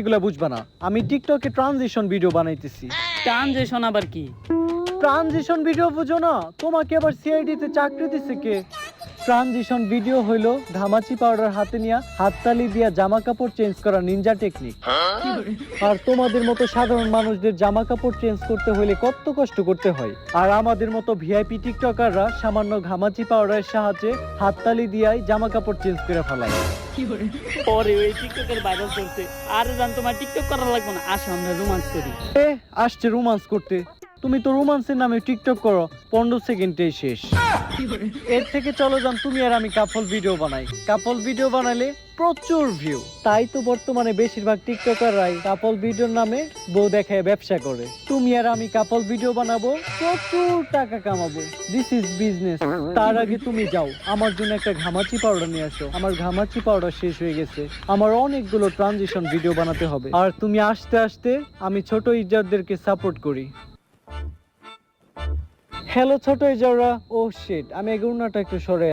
এগুলা বুঝবা না। আমি টিকটকে ট্রানজিশন ভিডিও বানাইতেছি। ট্রানজিশন আবার কি? ট্রানজিশন ভিডিও বুঝো না? তোমাকে আবার সিআইডি তে চাকরি দিছে কে? ট্রানজিশন ভিডিও হইলো ঘামাচি পাউডার হাতে নিয়ে হাততালি দিয়া জামা কাপড় চেঞ্জ করা নিনজা টেকনিক। আর তোমাদের মতো সাধারণ মানুষদের জামা কাপড় চেঞ্জ করতে হইলে কত কষ্ট করতে হয়, আর আমাদের মতো ভিআইপি টিকটকাররা সামান্য ঘামাচি পাউডারের সাহায্যে হাততালি দিয়াই জামা কাপড় চেঞ্জ করে ফেলায়। পরে ওই টিকটকের ভাইরাল করছে। আরে জান, তোমার টিকটক করা লাগবে না, আসো আমরা রোমান্স করি। আসছে রোমান্স করতে? তুমি তো রোমান্সের নামে টিকটক করো, 15 সেকেন্ডেই শেষ। এর থেকে চলো যান তুমি আর আমি কাপল ভিডিও বানাই। কাপল ভিডিও বানালে প্রচুর ভিউ। তাই তো বর্তমানে বেশিরভাগ টিকটকাররাই কাপল ভিডিওর নামে বউ দেখায় ব্যবসা করে। তুমি আর আমি কাপল ভিডিও বানাবো, প্রচুর টাকা কামাবো। This is business. তার আগে তুমি যাও, আমার জন্য একটা ঘামাচি পাউডার নিয়ে আসো। আমার ঘামাচি পাউডার শেষ হয়ে গেছে। আমার অনেকগুলো ট্রানজিশন ভিডিও বানাতে হবে। আর তুমি আসতে আসতে আমি ছোট ইজারদেরকে সাপোর্ট করি। হ্যালো ছোট ইজাররা। ও শিট, আমি এগুলোটা একটু সরে